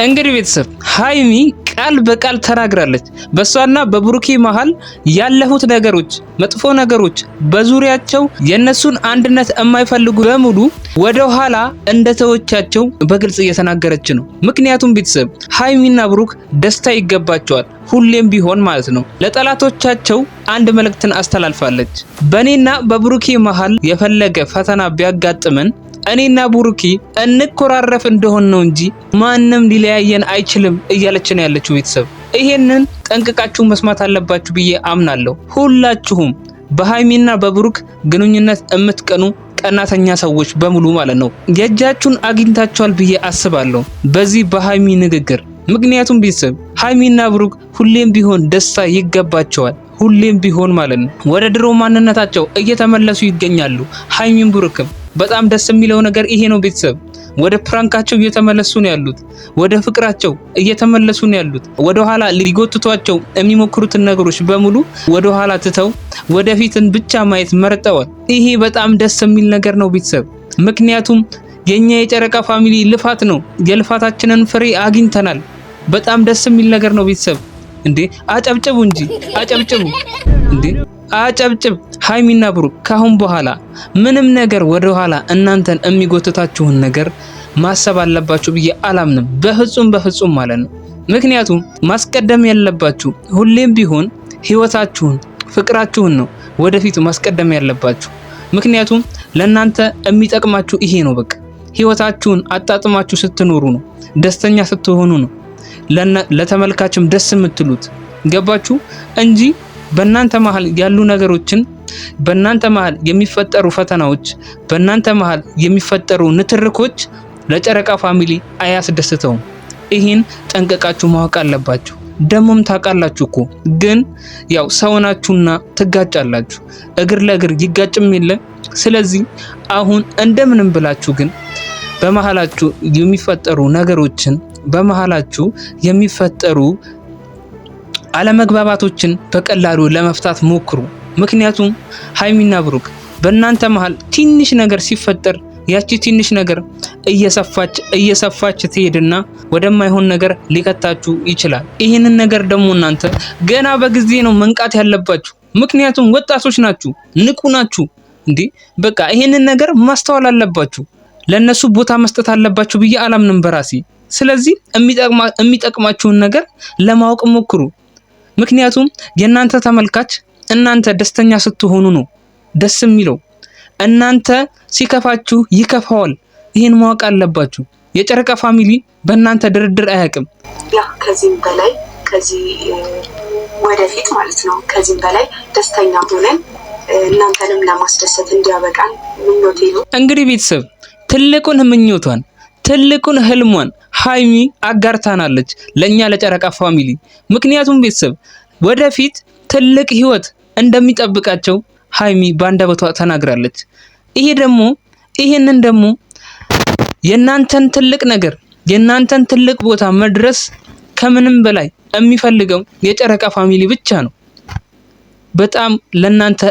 እንግዲህ ቤተሰብ ሃይሚ ቃል በቃል ተናግራለች። በሷና በብሩኬ መሃል ያለፉት ነገሮች፣ መጥፎ ነገሮች በዙሪያቸው የነሱን አንድነት የማይፈልጉ በሙሉ ወደ ኋላ እንደተወቻቸው በግልጽ እየተናገረች ነው። ምክንያቱም ቤተሰብ ሃይሚና ብሩክ ደስታ ይገባቸዋል፣ ሁሌም ቢሆን ማለት ነው። ለጠላቶቻቸው አንድ መልእክትን አስተላልፋለች። በኔና በብሩኬ መሃል የፈለገ ፈተና ቢያጋጥመን እኔና ብሩኬ እንኮራረፍ እንደሆን ነው እንጂ ማንም ሊለያየን አይችልም እያለች ነው ያለችው። ቤተሰብ ይሄንን ጠንቅቃችሁ መስማት አለባችሁ ብዬ አምናለሁ። ሁላችሁም በሃይሚና በብሩክ ግንኙነት የምትቀኑ ቀናተኛ ሰዎች በሙሉ ማለት ነው የእጃችሁን አግኝታችኋል ብዬ አስባለሁ በዚህ በሃይሚ ንግግር። ምክንያቱም ቤተሰብ ሃይሚና ብሩክ ሁሌም ቢሆን ደስታ ይገባቸዋል፣ ሁሌም ቢሆን ማለት ነው ወደ ድሮ ማንነታቸው እየተመለሱ ይገኛሉ። ሃይሚን ብሩክም በጣም ደስ የሚለው ነገር ይሄ ነው ቤተሰብ። ወደ ፕራንካቸው እየተመለሱ ነው ያሉት፣ ወደ ፍቅራቸው እየተመለሱ ነው ያሉት። ወደ ኋላ ሊጎትቷቸው የሚሞክሩትን ነገሮች በሙሉ ወደ ኋላ ትተው ወደፊትን ብቻ ማየት መርጠዋል። ይሄ በጣም ደስ የሚል ነገር ነው ቤተሰብ። ምክንያቱም የኛ የጨረቃ ፋሚሊ ልፋት ነው፣ የልፋታችንን ፍሬ አግኝተናል። በጣም ደስ የሚል ነገር ነው ቤተሰብ። እንዴ አጨብጭቡ እንጂ አጨብጭቡ እንዴ አጨብጭብ። ሃይሚና ብሩክ ካሁን በኋላ ምንም ነገር ወደ ኋላ እናንተን የሚጎትታችሁን ነገር ማሰብ አለባችሁ ብዬ አላምንም፣ በፍጹም ማለት ነው። ምክንያቱም ማስቀደም ያለባችሁ ሁሌም ቢሆን ህይወታችሁን፣ ፍቅራችሁን ነው ወደፊት ማስቀደም ያለባችሁ። ምክንያቱም ለናንተ የሚጠቅማችሁ ይሄ ነው። በቃ ህይወታችሁን አጣጥማችሁ ስትኖሩ ነው፣ ደስተኛ ስትሆኑ ነው ለተመልካችም ደስ የምትሉት። ገባችሁ እንጂ በእናንተ መሃል ያሉ ነገሮችን፣ በእናንተ መሃል የሚፈጠሩ ፈተናዎች፣ በእናንተ መሃል የሚፈጠሩ ንትርኮች ለጨረቃ ፋሚሊ አያስደስተውም። ይህን ጠንቀቃችሁ ማወቅ አለባችሁ። ደሞም ታውቃላችሁ እኮ ግን ያው ሰውናችሁና ትጋጫላችሁ፣ እግር ለእግር ይጋጭም የለ። ስለዚህ አሁን እንደምንም ብላችሁ ግን በመሃላችሁ የሚፈጠሩ ነገሮችን፣ በመሃላችሁ የሚፈጠሩ አለመግባባቶችን በቀላሉ ለመፍታት ሞክሩ። ምክንያቱም ሃይሚና ብሩክ በእናንተ መሃል ትንሽ ነገር ሲፈጠር ያቺ ትንሽ ነገር እየሰፋች ትሄድና ወደማይሆን ነገር ሊከታችሁ ይችላል። ይህንን ነገር ደግሞ እናንተ ገና በጊዜ ነው መንቃት ያለባችሁ። ምክንያቱም ወጣቶች ናችሁ፣ ንቁ ናችሁ። እንዴ በቃ ይህንን ነገር ማስተዋል አለባችሁ። ለነሱ ቦታ መስጠት አለባችሁ ብዬ አላምንም በራሴ። ስለዚህ የሚጠቅማችሁን ነገር ለማወቅ ሞክሩ። ምክንያቱም የእናንተ ተመልካች እናንተ ደስተኛ ስትሆኑ ነው ደስ የሚለው። እናንተ ሲከፋችሁ ይከፋዋል። ይህን ማወቅ አለባችሁ። የጨረቃ ፋሚሊ በእናንተ ድርድር አያውቅም። ያ ከዚህም በላይ ከዚህ ወደፊት ማለት ነው ከዚህም በላይ ደስተኛ ሆነን እናንተንም ለማስደሰት እንዲያበቃን ምኞቴ ነው። እንግዲህ ቤተሰብ ትልቁን ምኞቷን፣ ትልቁን ህልሟን ሃይሚ አጋርታናለች ለኛ ለጨረቃ ፋሚሊ። ምክንያቱም ቤተሰብ ወደፊት ትልቅ ህይወት እንደሚጠብቃቸው ሃይሚ ባንደበቷ ተናግራለች። ይሄንን ደግሞ የናንተን ትልቅ ነገር፣ የናንተን ትልቅ ቦታ መድረስ ከምንም በላይ የሚፈልገው የጨረቃ ፋሚሊ ብቻ ነው። በጣም ለናንተ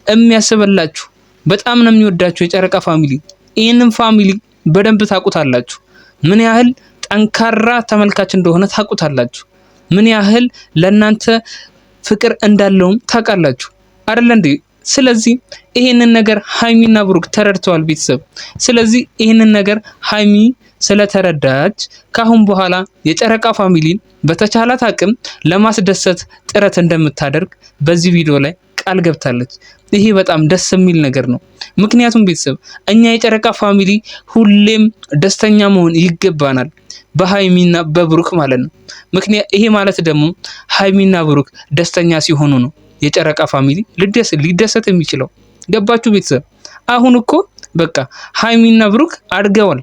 የሚያስብላችሁ በጣም ነው የሚወዳችሁ የጨረቃ ፋሚሊ። ይህንን ፋሚሊ በደንብ ታውቁታላችሁ። ምን ያህል ጠንካራ ተመልካች እንደሆነ ታውቁታላችሁ። ምን ያህል ለናንተ ፍቅር እንዳለውም ታውቃላችሁ አይደል እንዴ? ስለዚህ ይሄንን ነገር ሃይሚና ብሩክ ተረድተዋል ቤተሰብ። ስለዚህ ይሄንን ነገር ሃይሚ ስለተረዳች ካሁን በኋላ የጨረቃ ፋሚሊን በተቻላት አቅም ለማስደሰት ጥረት እንደምታደርግ በዚህ ቪዲዮ ላይ ቃል ገብታለች። ይሄ በጣም ደስ የሚል ነገር ነው። ምክንያቱም ቤተሰብ እኛ የጨረቃ ፋሚሊ ሁሌም ደስተኛ መሆን ይገባናል በሃይሚና በብሩክ ማለት ነው። ይሄ ማለት ደግሞ ሃይሚና ብሩክ ደስተኛ ሲሆኑ ነው የጨረቃ ፋሚሊ ሊደሰት የሚችለው። ገባችሁ ቤተሰብ? አሁን እኮ በቃ ሃይሚና ብሩክ አድገዋል፣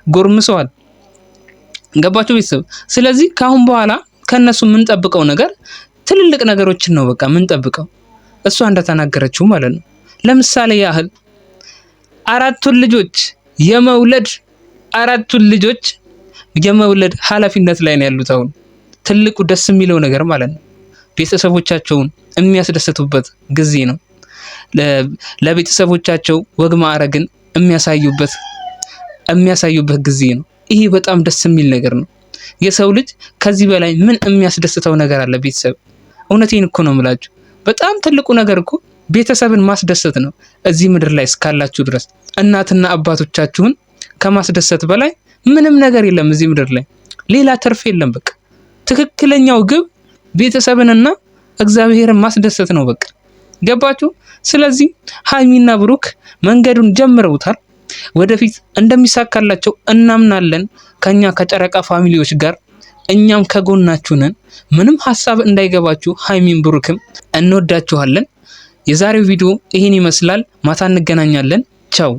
ጎርምሰዋል። ገባችሁ ቤተሰብ? ስለዚህ ካሁን በኋላ ከነሱ የምንጠብቀው ነገር ትልልቅ ነገሮችን ነው በቃ የምንጠብቀው። እሷ እንደተናገረችው ማለት ነው። ለምሳሌ ያህል አራቱን ልጆች የመውለድ ኃላፊነት ላይ ነው ያሉት። አሁን ትልቁ ደስ የሚለው ነገር ማለት ነው ቤተሰቦቻቸውን የሚያስደስቱበት ጊዜ ነው። ለቤተሰቦቻቸው ወግ ማዕረግን የሚያሳዩበት ጊዜ ነው። ይሄ በጣም ደስ የሚል ነገር ነው። የሰው ልጅ ከዚህ በላይ ምን የሚያስደስተው ነገር አለ? ቤተሰብ እውነቴን እኮ ነው የምላችሁ። በጣም ትልቁ ነገር እኮ ቤተሰብን ማስደሰት ነው። እዚህ ምድር ላይ እስካላችሁ ድረስ እናትና አባቶቻችሁን ከማስደሰት በላይ ምንም ነገር የለም እዚህ ምድር ላይ፣ ሌላ ትርፍ የለም። በቃ ትክክለኛው ግብ ቤተሰብንና እግዚአብሔርን ማስደሰት ነው። በቃ ገባችሁ? ስለዚህ ሀይሚና ብሩክ መንገዱን ጀምረውታል። ወደፊት እንደሚሳካላቸው እናምናለን። ከኛ ከጨረቃ ፋሚሊዎች ጋር እኛም ከጎናችሁ ነን። ምንም ሐሳብ እንዳይገባችሁ፣ ሀይሚን ብሩክም እንወዳችኋለን። የዛሬው ቪዲዮ ይሄን ይመስላል። ማታ እንገናኛለን። ቻው